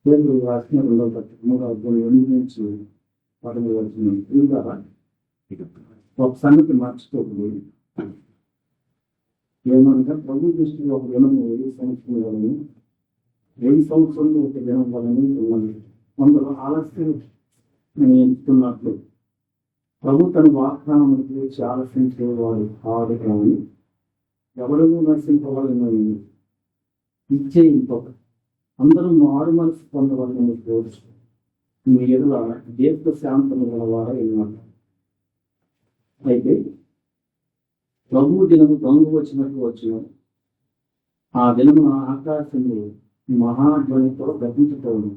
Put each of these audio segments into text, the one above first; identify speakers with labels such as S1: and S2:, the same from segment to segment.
S1: పేదలు రాసిన 2:3 నుంచి 13 వచ్చిన ఇంకా ఒక సంగతి మర్చిపోతుంది. ఏమనగా ప్రభు దృష్టిలో ఒక దినము 1000 సంవత్సరాలను 1000 సంవత్సరంలో ఒక దినం వలని ఉన్నది. కొందరు ఆలస్యం ఎంచుకున్నట్లు ప్రభు తన వాగ్దానం గురించి ఆలస్యించేవాడు కాదు, కానీ ఎవడూ నశింపవాలని ఇచ్చే ఇంకొక అందరూ మారు మనసు పొందవాలని కోరుచు మీ ఎదుల దీర్ఘ శాంతము గలవారా ఎన్నమాట. అయితే ప్రభు దినము దొంగ వచ్చినట్టు వచ్చిన ఆ దినమున ఆకాశంలో మహాధ్వనితో గర్భించటోను,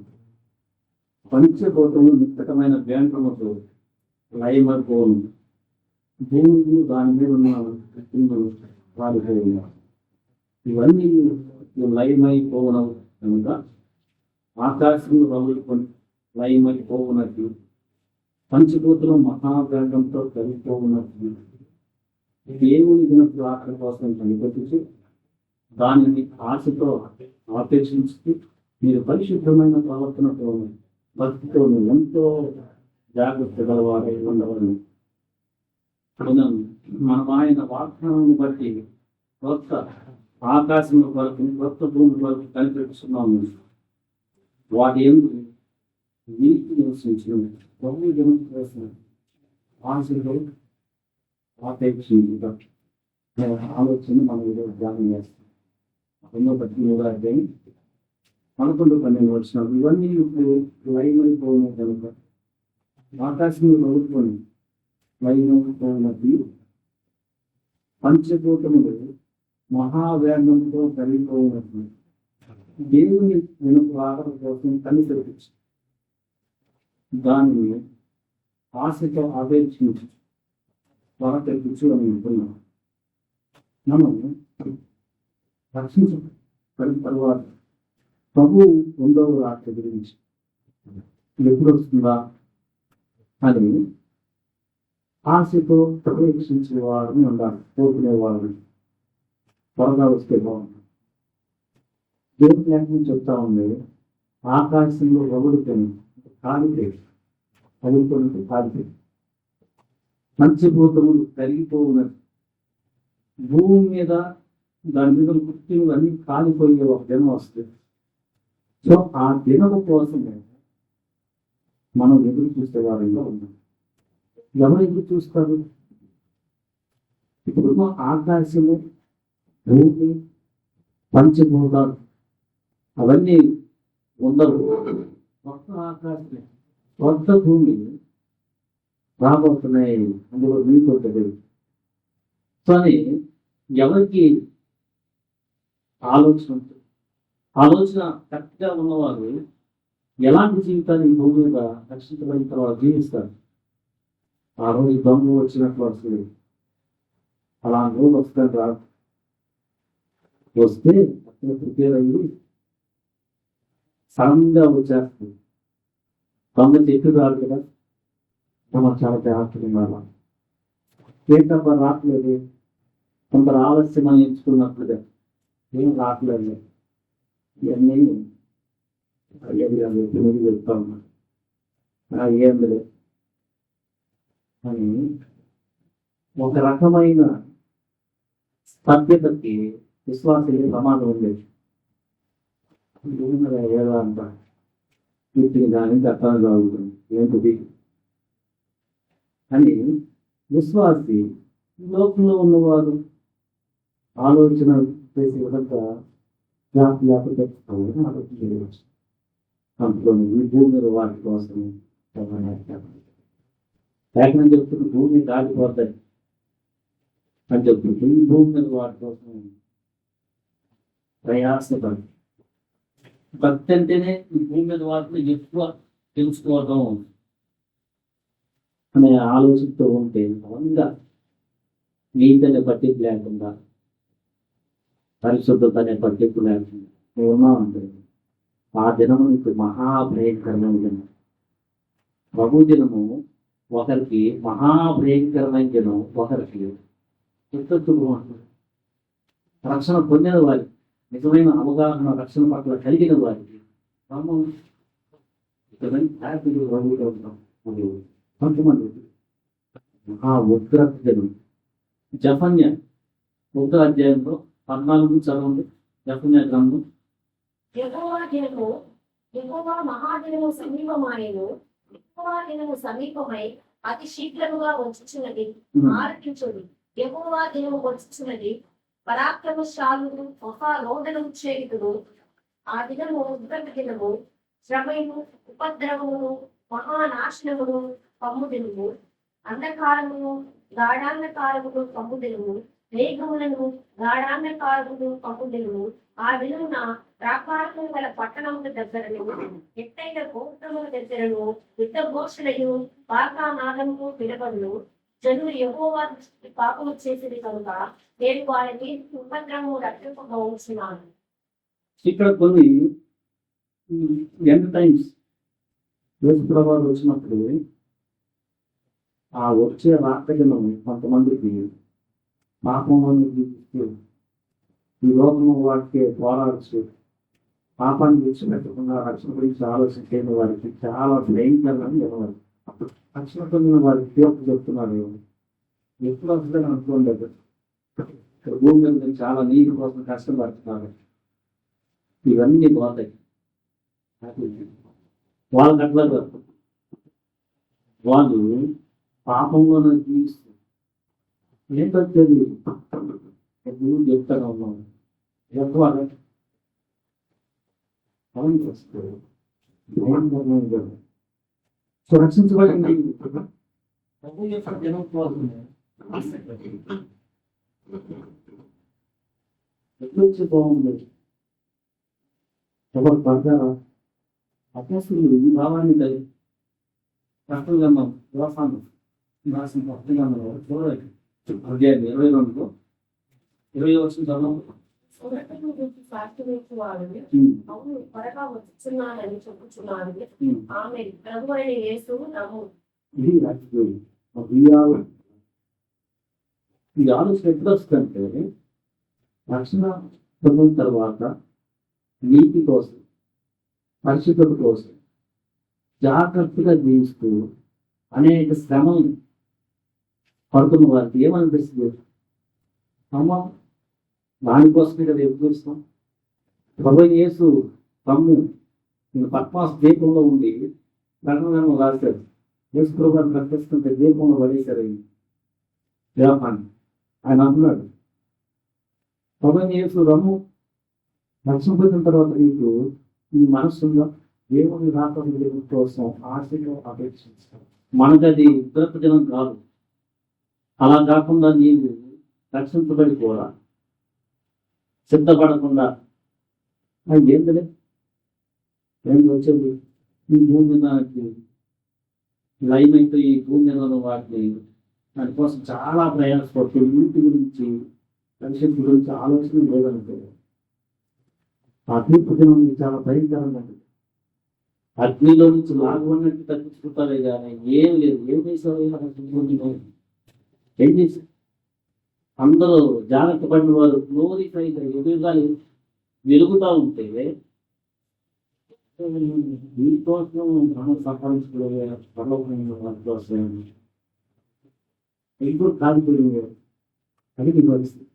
S1: పంచభూతము నిక్కటమైన వేంకముతో లయమైపోను, భూములు దాని మీద ఉన్న కిందలు వారిపోయిన ఇవన్నీ లయమైపోవడం కనుక ఆకాశంలో రగులుకొని లయమైపోవునట్టు పంచభూతులు మహావేగంతో కలిగిపోవునట్టు దేవుని దినపు ఆఖరి కోసం కనిపెట్టుచు దానిని ఆశతో ఆపేక్షించుతూ మీరు పరిశుద్ధమైన ప్రవర్తనతో భక్తితో ఎంతో జాగ్రత్త గలవారై ఉండవలను. మనం ఆయన వాగ్దానాన్ని బట్టి కొత్త ఆకాశం వరకు కొత్త భూమి వరకు కనిపెట్టుతున్నాము. వాటి ఎందుకు నీటి నివసించిన ప్రభు జనం చేసిన ఆశలో ఆపేక్షించుట ఆలోచన మనం ఈరోజు ధ్యానం చేస్తాం. 1:3 11-12 వచ్చినప్పుడు ఇవన్నీ ఇప్పుడు లయమైపోయిన కనుక ఆకాశంలో రగులుకొని లయమైపోయినది పంచభూతములు మహావేగంతో కలిగిపోయినట్లు దేవుని వెనుక ఆకలి కోసం కనిపెట్టచ్చు, దానిని ఆశతో అపేక్షించు త్వర తెచ్చు అని అనుకున్నాం. మనం రక్షించబడిన తర్వాత ప్రభు 2వ రాత్రి గురించి ఎప్పుడు వస్తుందా అని ఆశతో ప్రవేశించేవాడిని ఉండాలి, కోరుకునేవాడిని త్వరగా వస్తే బాగుంటుంది. దేవుని లేఖనం చెప్తా ఉంది, ఆకాశంలో రగులుకొని కాలిపోయి రగులుకొని కాలిపోయి పంచభూతములు కరిగిపోవునట్టు భూమి మీద దాని మీద పుట్టిలు అన్ని కాలిపోయే ఒక దినం వస్తుంది. సో ఆ దినము కోసమే మనం ఎదురు చూసే వారిలో ఉన్నాం. ఎవరు ఎదురు చూస్తారు? ఇప్పుడు ఆకాశము, భూమి, పంచభూతాలు అవన్నీ ఉండవు. కొత్త ఆకాశం, కొత్త భూమి రాబోతున్నాయి, అందులో మీకు తెలియదు. కానీ ఎవరికి ఆలోచన కరెక్ట్గా ఉన్నవారు ఎలాంటి జీవితాన్ని భూమి మీద రక్షించబడిన తర్వాత జీవిస్తారు. ఆ రోజు దొంగ వచ్చినట్లు వస్తుంది, అలా రోజు వస్తుంది రాదు. వస్తే అక్కడ ప్రిపేర్ అయ్యి సడన్గా వచ్చేస్తుంది. దొంగ చెట్టు రాదు కదా, మనం చాలా జాగ్రత్తగా ఉండాలి. ఏంటబ్బా రావట్లేదు, కొందరు ఆలస్యం అని ఎంచుకున్నట్లుగా ఏం రావట్లేదు, ఇవన్నీ వెళ్తా ఉన్నారు ఏం లేదు అని ఒక రకమైన స్తబ్దతకి విశ్వాసకి ప్రమాదం ఉండేది. ఏదో అంట వీటికి దానికి అర్థం జరుగుతుంది ఏంటిది అని విశ్వాసి లోకంలో ఉన్నవారు ఆలోచన చేసే విధంగా పెట్టుకోవాలని ఆలోచన చేయవచ్చు. అందులో ఈ భూమి వాటి కోసం లేఖనం చెప్తున్న భూమి దాటిపోతాయి అని చెప్తుంది. ఈ భూమి మీద వాటి కోసం ప్రయాసపడి భక్తి అంటేనే ఈ భూమి మీద వాటిని ఎక్కువ తెలుసుకోవడం అనే ఆలోచనతో ఉంటే బలంగా నీతనే పట్టింపు లేకుండా, పరిశుద్ధత అనే పట్టింపు లేకుండా ఉన్నామంటే ఆ దినము ఇప్పుడు మహాభయంకరమైన దినం. ప్రభు దినము ఒకరికి మహాభయంకరమైన దినం, ఒకరికి చిత్తశుభ్రం అంటారు. రక్షణ పొందిన వారికి, నిజమైన అవగాహన రక్షణ పట్ల కలిగిన వారికి హ్యాపీగా రౌండ్గా ఉంటాం. కొంతమంది ఆ ఉగ్రత జనం జఫన్య ఉత్తర అధ్యాయంలో 14 చదవండి. జఫన్య గ్రంథం.
S2: యెహోవా దినము యెహోవా మహాదినము సమీపమాయెను. యెహోవా దినము సమీపమై అతి శీఘ్రముగా వచ్చుచున్నది. ఆలకించుడి. యెహోవా దినము వచ్చుచున్నది. పరాక్రమశాలుడు మహారోదనము చేయుదురు. ఆ దినము ఉగ్రత దినము, శ్రమయు, ఉపద్రవమును, మహానాశనమును కమ్ముదినము. అంధకారమును, గాఢాంధకారమును కమ్ముదినము. మేఘములను, గాఢాంధకారమును కమ్ముదినము. ఆ దినమున ప్రాకారము గల పట్టణముల దగ్గరను, ఎత్తైన గోపురముల దగ్గరను యుద్ధ ఘోషణయు, పాకానాదము వినబడును. జనులు యెహోవా దృష్టికి పాపము చేసేది కనుక నేను వారిని ఉపద్రవము రక్షింపగా ఉంచున్నాను.
S1: ఇక్కడ కొన్ని ఎండ్ టైమ్స్ యేసుప్రభువు వచ్చినప్పుడు ఆ వచ్చే రాకజనం కొంతమందికి పాపం చూపిస్తూ ఈ లోకము వాటికి పోరాడుతూ పాపాన్ని విడిచిపెట్టకుండా రక్షణ గురించి ఆలోచించే వారికి చాలా భయంకరమని చెప్పవాలి. రక్షణ పొందిన వారికి తీర్పు చెప్తున్నారు. ఎప్పుడు వస్తుందని అనుకోలేదు. ఇక్కడ భూమి మీద చాలా నీటి కోసం కష్టపడుతున్నారు. ఇవన్నీ పోతాయి. వాళ్ళకి అట్లా కాదు. వాళ్ళు పాపంలోనే జీవిస్తారు. ఏంటంటే నువ్వు చెప్తానే ఉన్నావు. చెప్పాలి సో రక్షించబడింది ప్రభు యొక్క జనం కోసమే. ఎప్పుడు వచ్చి బాగుంది ఎవరు పడ్డారా అప్పుడు ఈ భావాన్ని కష్టంగా వ్యవసాయం రాసిన కష్టంగా చూడాలి. అధ్యాయం 22లో 20 వచ్చిన చదవండి.
S2: సురక్షను గురించి సాక్షి వేసేవాడిని. అవును, త్వరగా వచ్చుచున్నానని చెప్పుచున్నాను. ఆమె ప్రభు అయిన యేసు నమ్ము.
S1: ఇది ఈ ఆలోచన ఎప్పుడు వస్తుందంటే రక్షణ పొందిన తర్వాత నీతి కోసం, పరిశుద్ధత కోసం జాగ్రత్తగా జీవిస్తూ అనేక శ్రమలు పడుతున్న వారికి ఏమనిపిస్తుంది? అమ్మ దానికోసమే కదా ఎప్పుడు చూస్తాం. ప్రభు యేసు తమ్ము నేను పద్మాస దీపంలో ఉండి ప్రకటనలో రాశారు. యేసు ప్రభు గారిని ప్రకటిస్తుంటే దీపంలో పడేశారు దేవాన్ని. ఆయన అంటున్నాడు ప్రభు యేసు రమ్ము రక్షణ పొందిన తర్వాత నీకు ఈ మనస్సులో దేవుని రాకడ కోసం ఆశగా అపేక్షిస్తాం. మనకది ఉత్తర జనం కాదు. అలా కాకుండా నీవు రక్షించబడి కూడా సిద్ధపడకుండా ఏంటంటే ఏం వచ్చేది ఈ భూమి మీద లైన్ అయితే ఈ భూమి మీద వాటిని దానికోసం చాలా ప్రయాసపడుతూ ఇంటి గురించి పరిస్థితి గురించి ఆలోచన లేదనుకో ఆ తీర్పు దినం చాలా భయంకరంగా ఉంటుంది. అగ్నిలో నుంచి లాగున్నట్టు తప్పించుకుంటారే కానీ ఏం లేదు. ఏం చేసావు? ఏం చేశారు? అందరూ జాగ్రత్త పడిన వారు గ్లోరిఫై ఎదురుగా వెలుగుతూ ఉంటే వీటికోసం మనం సంపాదించుకోవడం కోసం ఇప్పుడు కాలిపోయింది. అది నీ పరిస్థితి.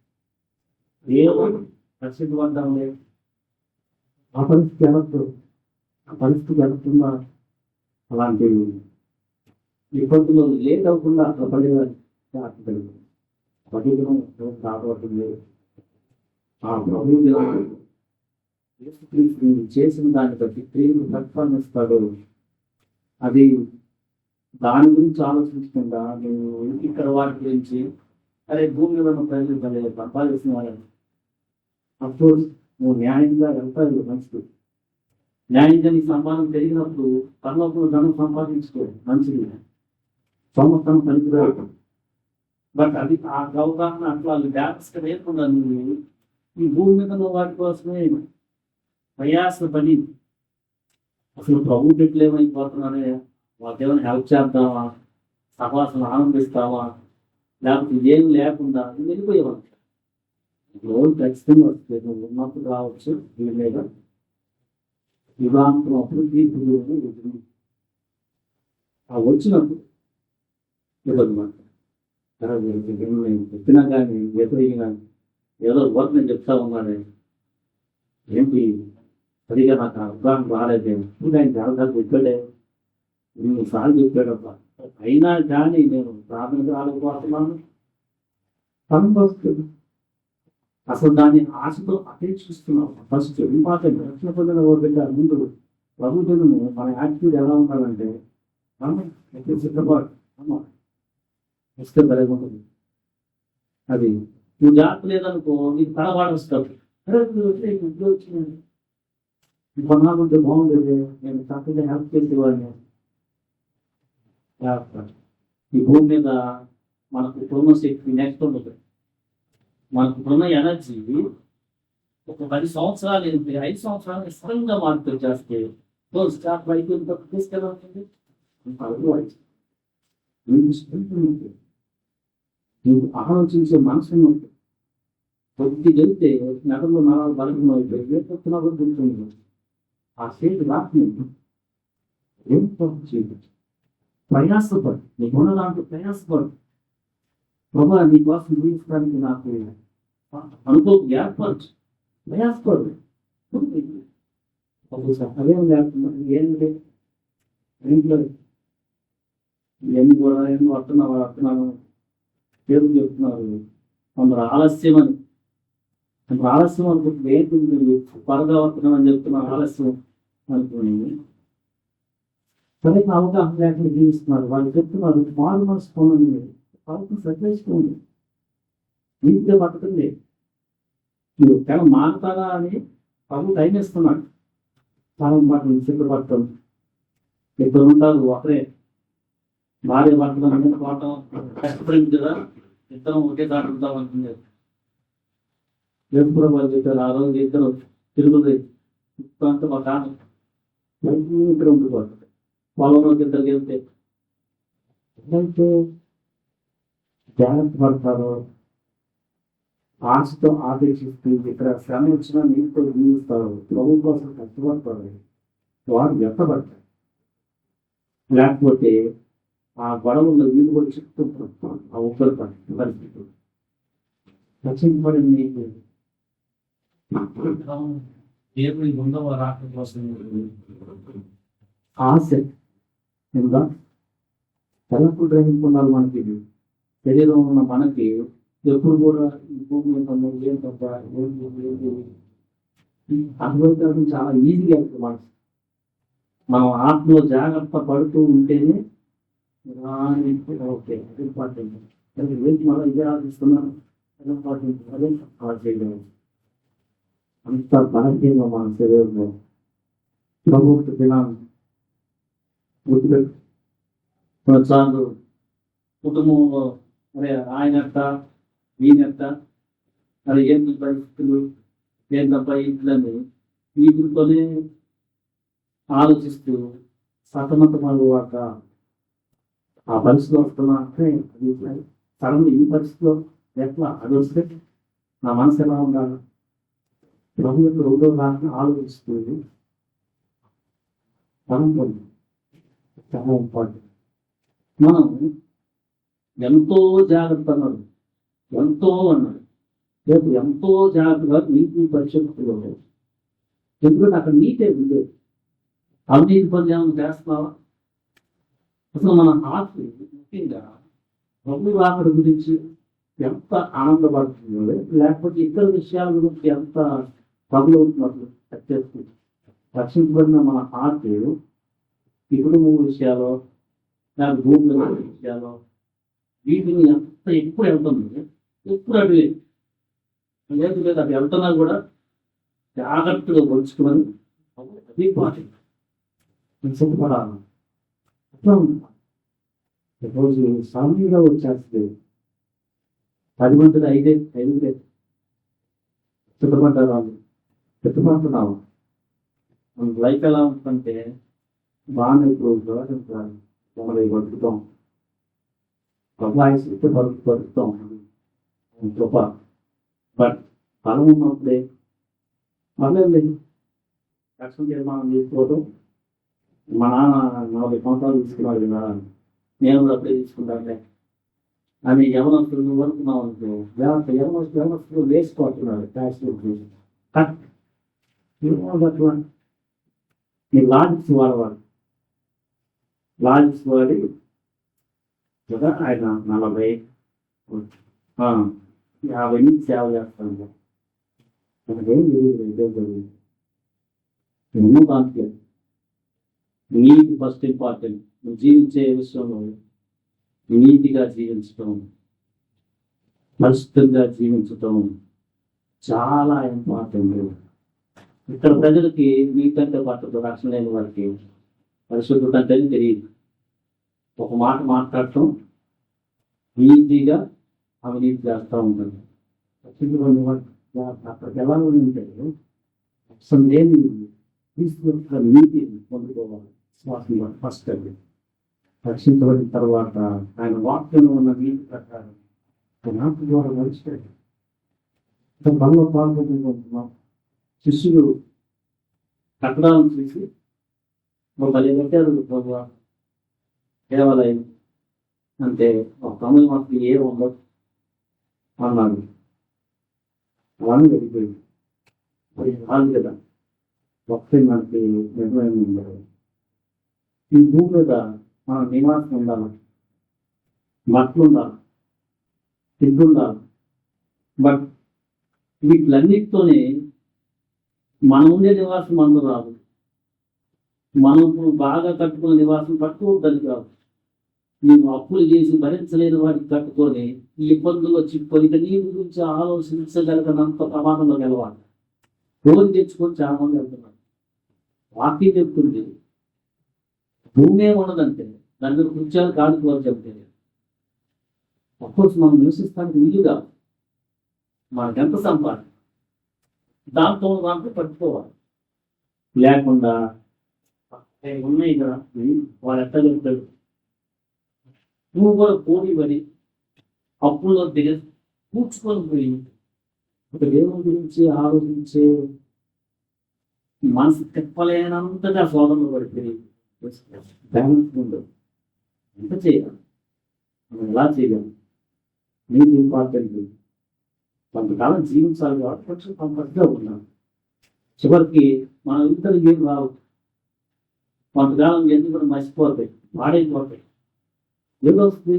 S1: ఏమో రక్షిత పడ్డాం లేదు. ఆ పరిస్థితి వెళ్తుందా? అలాంటి విపత్తులు లేట్ అవ్వకుండా అట్లా పడేవారు పట్టుదలం కాపాడుతుంది. ఆ ప్రభు చేసిన దాన్ని బట్టి క్రియను ప్రతిఫలిస్తాడు. అది దాని గురించి ఆలోచించకుండా నేను ఇక్కడ వాటి గురించి అరే భూమి మీద ప్రజలు సంపాదించిన వాళ్ళని అఫ్కోర్స్ నువ్వు న్యాయంగా వెళ్తావు, మంచిది. న్యాయంగా నీ సంపాదన పెరిగినప్పుడు పరలోకంలో ధనం సంపాదించుకో, మంచిది. సంవత్సరం పనికిరాదు. బట్ అది ఆ అవగాహన అట్లా బ్యాలెన్స్గా లేకుండా నువ్వు ఈ భూమి మీద నువ్వు వాటి కోసమే ప్రయాసపడి అసలు ప్రభు బిడ్డలు ఏమైపోతున్నానే వాళ్ళకేమైనా హెల్ప్ చేద్దామా, సహవాసం ఆనందిస్తావా, లేకపోతే ఇదేం లేకుండా నువ్వు వెళ్ళిపోయేవాళ్ళు. రోజు ఖచ్చితంగా వస్తే నువ్వు ఉన్నప్పుడు రావచ్చు. లేదా వివాహం అప్పుడు తీర్పు ఆ వచ్చినప్పుడు ఇవ్వదు మాట చెప్పినా కానీ ఎదురైనా ఏదో వర్క్ నేను చెప్తా ఉన్నాడే ఏంటి సరిగా నాకు అవగాహన రాలేదే ఇప్పుడు ఆయన చాలా చెప్పాడే నేను సార్లు చెప్పాడబ్బా అయినా కానీ నేను ప్రాథమిక రాలేకపోతున్నాను పని వస్తుంది అసలు దాన్ని ఆశతో అపేక్షిస్తున్నాం ఫస్ట్ ఇంపార్టెంట్ రక్షణ పొందిన బిడ్డ ముందు ప్రభుత్వం మన యాటిట్యూడ్ ఎలా ఉండాలంటే సిద్ధపాటు ఇస్తే బలంగా ఉంటుంది అది నువ్వు జాగ్రత్త లేదనుకో నీకు తడబాటు వస్తావు వచ్చిందండి కొన్నాకుంటే బాగుండేది నేను చక్కగా హెల్ప్ చేసేవాడిని ఈ భూమి మీద మనకు ఇప్పుడున్న శక్తి నెక్స్ట్ ఉండదు మనకు ఇప్పుడున్న ఎనర్జీ ఒక 10 సంవత్సరాలు 5 సంవత్సరాలు సడన్గా మార్పు చేస్తే స్టార్ట్ బయట తీసుకెళ్ళాలి నువ్వు ఆలోచించే మనసును కొద్ది వెళ్తే నగరంలో నరాలు బలంగా అయిపోయి ఏ చెప్తున్నారో గుర్తుంది ఆ స్టేట్ రాకుండా ఏం చేయదు ప్రయాసపడు నీకున్న దాంట్లో ప్రయాసపడు ప్రభా నీ కోసం జీవించడానికి నాకు అనుకో ఏర్పరచు ప్రయాసపడు అదేం లేకుండా ఏం లేదు ఇంట్లో ఇవన్నీ కూడా ఏం వస్తున్నాను పేరు చెప్తున్నారు కొందరు ఆలస్యం అని కొందరు ఆలస్యం అనుకుంటుంది ఏంటి మీరు త్వరగా వస్తున్నామని చెప్తున్నారు ఆలస్యం అనుకుని సరైన అవగాహన లేకుండా జీవిస్తున్నారు వాళ్ళు చెప్తున్నారు మారు మనసు పోనండి ప్రభుత్వం సరిచేసుకోండి నీటిగా పట్టుకుంది మీరు కేవలం మారుతారా అని ప్రభు టైం ఇస్తున్నాడు చాలా మాట సిద్ధపడటం ఇద్దరు ఉంటారు ఒకరే భార్య భర్తలు అందరూ పోవటం కష్టపడింది కదా ఇద్దరం ఒకే దాటి ఉంటాం అనుకునేది ఎప్పుడు వాళ్ళు చెప్పారు ఆ రోజు ఇద్దరు తిరుగుతుంది అంతా మా కాదు ఇక్కడ ఉండిపోతుంది పొలంలోకి ఇద్దరికి వెళ్తే ఎప్పుడైతే జాగ్రత్త పడతారో ఆశతో ఆదేశిస్తూ ఇక్కడ శ్రమ వచ్చినా నీటితో జీవిస్తారు ప్రభు కోసం కష్టపడతారు వారు వ్యక్తపడతారు లేకపోతే ఆ గొడవల్లో వీలు కూడా చెప్తూ ఆ ఉత్తర పరిస్థితులు రక్షించబడి నీకు దేవుడి ముందవ రాక కోసం ఆశ ఇంకా తలకు గ్రహించుకున్నారు మనకి శరీరం ఉన్న మనకి ఎప్పుడు కూడా ఈ భూమి ఏం తప్ప అనుభవించడం చాలా ఈజీగా అవుతుంది మనసు మనం ఆత్మలో జాగ్రత్త పడుతూ ఉంటేనే ఓకే ఇంపార్టెంట్ ఏంటి మళ్ళీ ఇదే ఆలోచిస్తున్నాను ఇంపార్టెంట్ అదే చేయలేము అంత బలహీనంగా మన శరీరంలో ప్రభుత్వ దినాన్ని గుర్తుపెట్టు కొన్నిసార్లు కుటుంబంలో అరే ఆయనట్ట ఈయనట్ట అరే ఏంటి పరిస్థితులు ఏంటబ్బా ఇంట్లోని వీటితోనే ఆలోచిస్తూ సతమతమయ్యాక ఆ పరిస్థితిలో వస్తున్నా అంటే సడన్ ఈ పరిస్థితిలో ఎట్లా అది వస్తే నా మనసు ఎలా ఉండాలి ప్రభు యొక్క రెండో దాన్ని ఆలోచిస్తుంది చాలా ఇంపార్టెంట్ మనం ఎంతో జాగ్రత్త అన్నాడు ఎంతో అన్నాడు రేపు ఎంతో జాగ్రత్తగా నీతి పరిశుభ్రతలో ఎందుకంటే అక్కడ నీటే ఉంది అవినీతి పని ఏమైనా చేస్తున్నావా అసలు మన ఆస్తి ముఖ్యంగా ప్రభు రాకడ గురించి ఎంత ఆనందపడుతుందో లేకపోతే ఇతర విషయాల గురించి ఎంత ప్రభులు అవుతున్నట్లు చేస్తుంది రక్షించబడిన మన ఆర్ట్ ఈ కుటుంబ విషయాలు లేకపోతే భూమి విషయాలు వీటిని ఎంత ఎప్పుడు వెళ్తుంది ఎప్పుడు అటు లేదు లేదు అటు వెళ్తున్నా కూడా జాగ్రత్తగా పొలుచుకుని అది పాటి సిద్ధపడాలి అట్లా ఉంటుంది రోజు సామీగా వచ్చేస్తుంది 10 మందిని 5 సిద్ధపడ్డారు వాళ్ళు సిద్ధపడుతున్నాము మన లైఫ్ ఎలా ఉంటుందంటే బాగానే ఇప్పుడు మమ్మల్ని బతుకుతాం అబ్బాయిస్ ఇస్తే బతుకుతాం గొప్ప బట్ బలం ఉన్నప్పుడే పర్లేదు రక్షణ నిర్మాణం చేసుకోవడం మా నాన్న 40 సంవత్సరాలు తీసుకున్నాడు కదా, నేను కూడా అప్పుడే తీసుకుంటానులే అని యవనస్తులు వరకు మా యవనస్తులు వేసుకోవట్టున్నారు ట్యాక్స్ ఈ లాజిక్స్ వాడేవాడు. లాజిక్స్ వాడి కదా ఆయన 50 నుంచి సేవ చేస్తాను. మనకేం తెలియదు. ఎన్నో దానికి నీతి ఫస్ట్ ఇంపార్టెంట్. నువ్వు జీవించే విషయంలో నీతిగా జీవించటం, పరిశుద్ధంగా జీవించటం చాలా ఇంపార్టెంట్. ఇక్కడ ప్రజలకి నీకంటే పట్టదు, రక్షణ లేని వారికి పరిశుద్ధత అంటే తెలియదు. ఒక మాట మాట్లాడటం నీతిగా అవినీతి చేస్తూ ఉంటాడు. అక్కడికి ఎలా ఉంటే అసలు నేను తీసుకున్న నీతి పొందుకోవాలి. శ్వాస ఫస్ట్ అది రక్షించబడిన తర్వాత ఆయన వాక్యంలో ఉన్న నీతి ప్రకారం నాకు ద్వారా నడిచిపోయాడు. బలంలో పాల్గొంటున్నాం. శిష్యులు కట్టడాలను చూసి భలే కట్టారు దేవాలయం అంటే ఒక తమిళ మాకు ఏ ఉండదు అన్నాడు. అలానే వెళ్ళిపోయింది. మరి రాదు కదా, ఒకటి మనకి నిర్ణయం ఉండదు. ఈ భూమి మీద మన నివాసం ఉండాలి, బట్టలు ఉండాలి, తిండి ఉండాలి. బట్ వీటిలన్నిటితోనే మనం ఉండే నివాసం మనకు రాదు. మనం బాగా కట్టుకున్న నివాసం పట్టుకోవద్దని కాదు. నీవు అప్పులు చేసి భరించలేని వాటికి కట్టుకొని ఈ ఇబ్బందుల్లో చిక్కుకొని ఇక నీ గురించి ఆలోచించగలిగినంత ప్రమాదంలో గెలవాలి. రోజు తెచ్చుకొని చాలా మంది వెళ్తున్నారు. వాక్యం చెప్తుంది భూమి ఉండదంటే దాని మీద కృత్యాలు కాదుకోవాలి చెప్తే అఫ్కోర్స్ మనం నివసిస్తానికి వీలుగా మనకు ఎంత సంపాదన దాంతో పట్టుకోవాలి. లేకుండా ఉన్నాయి కదా వాళ్ళు ఎట్లా చెప్తాడు, నువ్వు కూడా పోటీ పడి అప్పుల్లో దిగ కూర్చుకొని పోయి దేవుని గురించి ఆలోచించే మనసు తిప్పలేనంతగా శోధనలో పడిపోయి బ్యాలెన్స్ ఉండదు. ఎంత చేయాలి, మనం ఎలా చేయగలం, నీకు ఇంపార్టెంట్. కొంతకాలం జీవించాలి కాబట్టి కొంచెం కంఫర్ట్గా ఉన్నాం. చివరికి మనం ఇద్దరు ఏం రావు. కొంతకాలం ఎందుకు కూడా మర్చిపోతాయి, పాడైపోతాయి. ఏదో వస్తుంది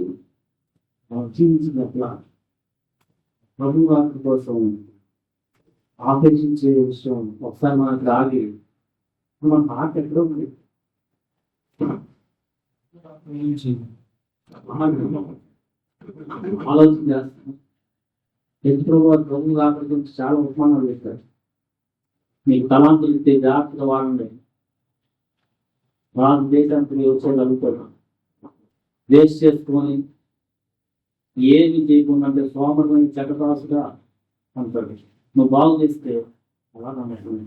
S1: మనం జీవించినట్లా ప్రభు వాక్యం కోసం ఆపేక్షించే విషయం ఒకసారి మనకు ఆగి మన మాట ఎక్కడో ఉంది. ఆలోచన చేస్తాం. ఎందుకు ప్రభు వాక్యం గురించి చాలా ఉపమానాలు చేస్తారు. మీకు తలాంతులు ఇస్తే జాగ్రత్తగా వాడండి. వాళ్ళ దేశానికి వచ్చేది అనుకోవడం వేస్ట్ చేసుకొని ఏమి చేయకుండా అంటే సోమరమైన చెడ్డదాసుగా అంటాడు. నువ్వు బాగు చేస్తే అలా నమ్మకం.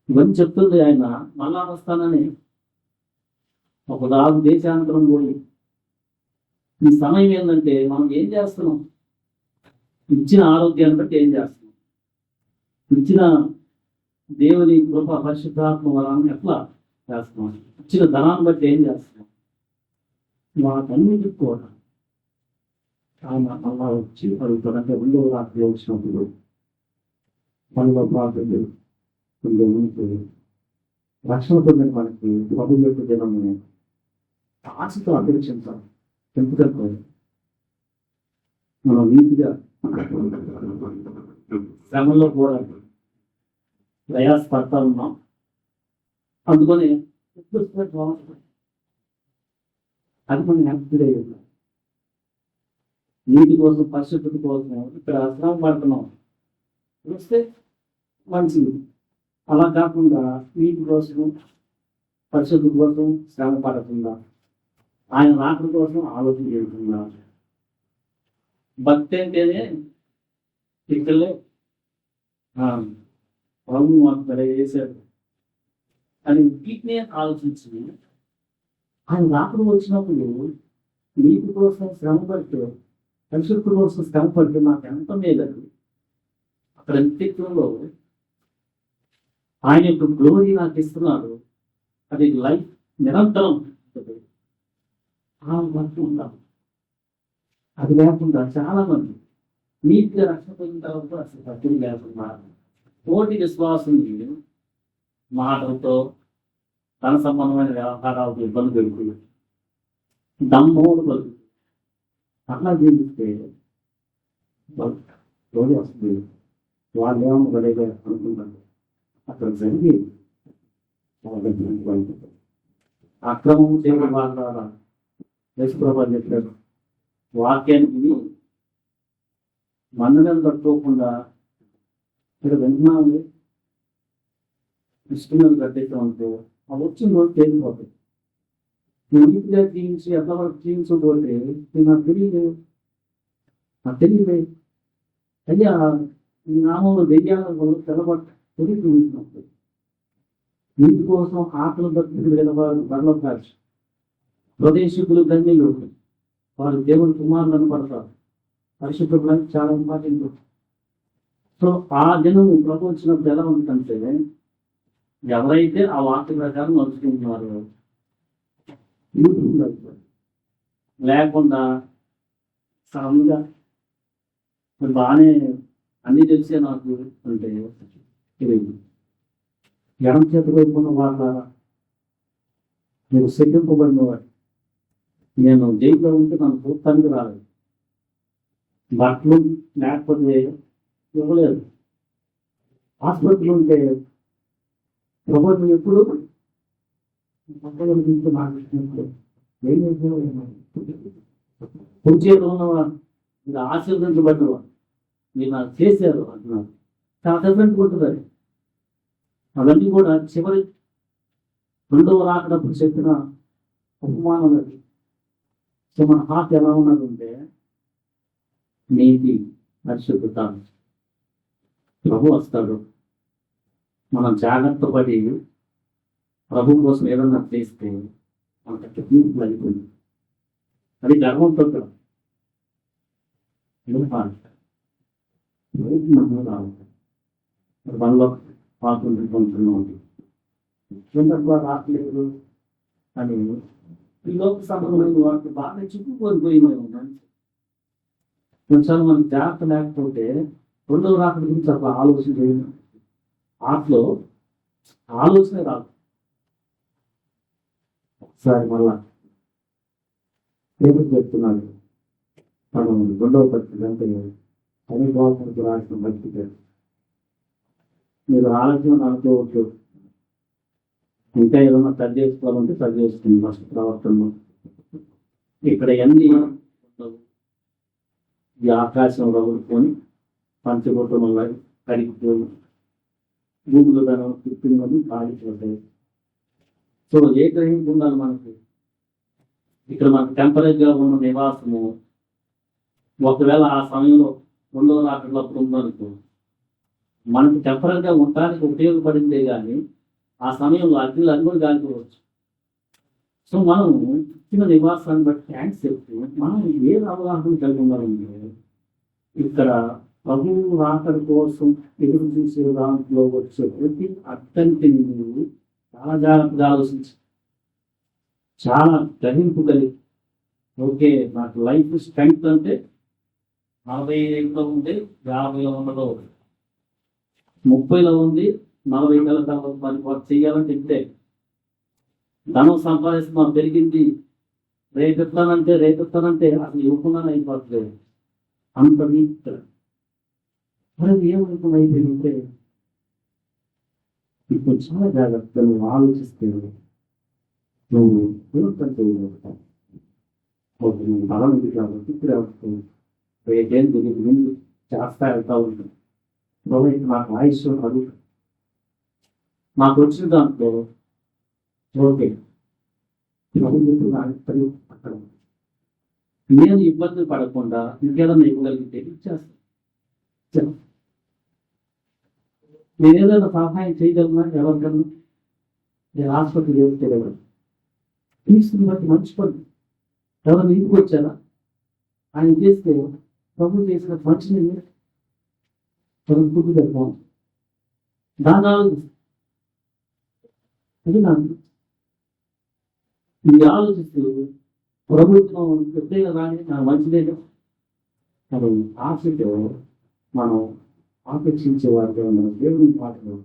S1: ఇవన్నీ చెప్తుంది ఆయన. మళ్ళా వస్తానని ఒక దాగు దేశాంతరం పోయి ఈ సమయం ఏంటంటే మనం ఏం చేస్తున్నాం, ఇచ్చిన ఆరోగ్యాన్ని బట్టి ఏం చేస్తున్నాం, ఇచ్చిన దేవుని కృప పరిశుద్ధాత్మ వరాన్ని ఎట్లా చేస్తున్నాం, ఇచ్చిన ధనాన్ని బట్టి ఏం చేస్తున్నాం, వాటన్నిటికి కూడా ఆయన అలా వచ్చి అడుగుతాడంటే 2వ రాత్రి వచ్చినప్పుడు మనలో ప్రార్థన రక్షణ పొందిన మనకి ప్రభు యొక్క జనము ఆశతో అపేక్షించాలి. ఎందుకంటే మనం నీతిగా శ్రమంలో కూడా ప్రయాసపడతా ఉన్నాం. అందుకని అది మనం హ్యాపీగా ఉన్నాం. నీటి కోసం పరిశుద్ధత కోసం ఇక్కడ శ్రమ పడుతున్నాం వస్తే మంచిది. అలా కాకుండా నీటి కోసం పరిశుద్ధత కోసం శ్రమ పడకుండా ఆయన రాకడ కోసం ఆలోచన చేయకుండా భక్తి అంటేనే ఇక్కడే ప్రభు మాకు చేశాడు అని వీటినే ఆలోచించి ఆయన రాకడ వచ్చినప్పుడు నీటి కోసం శ్రమ పడితే పరిశుద్ధ కోసం శ్రమ పడితే నాకు ఎంత మేలు. అక్కడ అంత్యత్వంలో ఆయన యొక్క గ్లోరీ నాకు ఇస్తున్నాడు. అది లైఫ్ నిరంతరం ఉంటుంది. ఆ వర్క్ ఉంటాం. అది లేకుండా చాలా మంది నీట్గా రక్షణ పొందిన తర్వాత అసలు భక్తులు లేకుండా తోటి విశ్వాసం మాటలతో తన సంబంధమైన వ్యవహారాలతో ఇబ్బంది పెడుతుంది, దమ్మోడు బతుకు అట్లా జీవిస్తే తోడి వస్తుంది. వాళ్ళు ఏమో గడిగా అనుకుంటారు. అక్కడ జరిగి అక్రమం చేయడం వాళ్ళ యేసుప్రభు చెప్పారు, వాక్యానికి మందనం కట్టుకోకుండా ఇక్కడ వింటున్నాము ఇష్టమైన కట్టేసామంటే ఆ వచ్చిన రోజు తేలిపోతాయి. నీటిగా జీవించి ఎంతవరకు జీవించబోతే నాకు తెలియదు, నాకు తెలియదు అయ్యా ఈ నామంలో దెయ్యాలను తెల్లబట్ట తెలియదు. నీటి కోసం ఆకలి భక్తులు వెళ్ళవారు బరలో కాల్చి ప్రదేశికులు ధన్యులు వారు దేవుని కుమారులను పడతారు. పరిశుభ్రానికి చాలా ఇంపార్టెంట్. సో ఆ దినం ప్రభు వచ్చినప్పుడు ఎలా ఉంటుందంటే ఎవరైతే ఆ వాక్య ప్రకారం నడుచుకుంటున్నారో లేకుండా సడన్గా బాగానే అన్నీ తెలిసే నాకు అంటే తెలియదు. ఎడం చేత వైపున్న వాళ్ళ మీరు సెట్టింపబడిన వాడు. నేను జైల్లో ఉంటే నన్ను చూడటానికి రాలేదు, బట్టలు లేకపోతే ఇవ్వలేదు, హాస్పిటల్ ఉంటే ప్రభుత్వం ఎప్పుడు మాట్లాడుతున్నప్పుడు ఏం చేసేవాడు ఉన్నవాడు మీరు ఆశీర్వదించబడ్డవాడు మీరు నాకు చేశారు అంటున్నారు. చాలా డిఫరెంట్ ఉంటుంది. అవన్నీ కూడా చివరి రెండవ రాకడప్పుడు చెప్పిన ఉపమానం అది. సో మన హార్ట్ ఎలా ఉన్నదంటే నీతి పరిశుద్ధత. ప్రభు వస్తాడు, మనం జాగ్రత్త పడి ప్రభు కోసం ఏదన్నా చేస్తే మనకి తీర్పు అయిపోయింది. అది గర్వంతో మనలో పాత్రలు పొందుతున్నాం రాట్లేదు అని ఈ లోక సంబంధమైన వాటికి బాగా చిక్కుకొని పోయినాయి. కొంచెం మనకు జాగ్రత్త లేకపోతే రెండవ రాకడ గురించి అట్లా ఆలోచన చేయడం, ఆటలో ఆలోచన రాదు. ఒకసారి మళ్ళా పేపర్ చెప్తున్నాడు మనం రెండవ పత్రిక అంటే అనుభవానికి రాసిన పత్రిక. మీరు ఆలోచన అనుకోవచ్చు, ఇంకా ఏదైనా సరి చేసుకోవాలంటే సరి చేస్తుంది ఫస్ట్ ప్రవర్తనలో. ఇక్కడ ఎన్ని ఈ ఆకాశంలో ఊరుకొని పంచభూతంలో కరిగిపోయి భూములు ధనం తిప్పినది కాలిపోతాయి. సో ఏ గ్రహింపు ఉండాలి మనకి? ఇక్కడ మనకు టెంపరీగా ఉన్న నివాసము ఒకవేళ ఆ సమయంలో రెండవ రాకడప్పుడు ఉందనుకో మనకు టెంపరీగా ఉండడానికి ఉపయోగపడిందే కానీ ఆ సమయంలో అగ్నిలు అది కూడా కాలిపోవచ్చు. సో మనం ఇచ్చిన నివాసాన్ని బట్టి థ్యాంక్స్ చెప్తూ మనం ఏ అవగాహన కలిగి ఉండాలంటే ఇక్కడ ప్రభు రాకడ కోసం ఎదురు చూసే దాంట్లో వచ్చే ప్రతి అర్థంతిని నువ్వు చాలా జాగ్రత్తగా ఆలోచించి చాలా గ్రహింపు కలిగి ఓకే నాకు లైఫ్ స్ట్రెంగ్త్ అంటే 45లో ఉంది, 50లో ఉండదు, 30లో ఉంది, 40 ఏళ్ళ తర్వాత మరి వర్క్ చేయాలంటే ఇంతే. ధనం సంపాదిస్తున్నాం పెరిగింది, రేపెత్తానంటే అసలు ఇవ్వకుండానే అయిపోతుంది. అంత వీక్ మరి ఏమనుకున్నా అయిపోయిందంటే ఇప్పుడు చాలా జాగ్రత్తగా నువ్వు ఆలోచిస్తే నువ్వు చేయగలుగుతావు. నువ్వు బలం ఉంది కాబట్టి ఇప్పుడే వస్తుంది, రేపేం తిరిగి ముందు చేస్తా వెళ్తా ఉంటుంది. నాకు ఆయుష్ అడుగు నాకు వచ్చిన దాంట్లో ఓకే అక్కడ నేను ఇబ్బంది పడకుండా ఇంకేదన్నా ఇవ్వగలిగితే ఇచ్చేస్తాను. నేను ఏదైనా సహాయం చేయగలనా ఎవరికన్నా? నేను హాస్పిటల్ చేయగలను తీసుకుని బట్టి మంచి పని. ఎవరైనా ఇంటికి వచ్చారా? ఆయన చేస్తే ప్రభు చేసిన మంచిని గుర్తు పెడతాం. దాని అది నాకు ఇది ఆలోచిస్తూ ప్రభుత్వం ఎప్పుడైనా కానీ నాకు మంచిదేగా అది ఆశతో మనం ఆపేక్షించే వారిగా మనం దేవుని మాటలు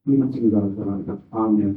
S1: ఈ మంచిగా ఆమె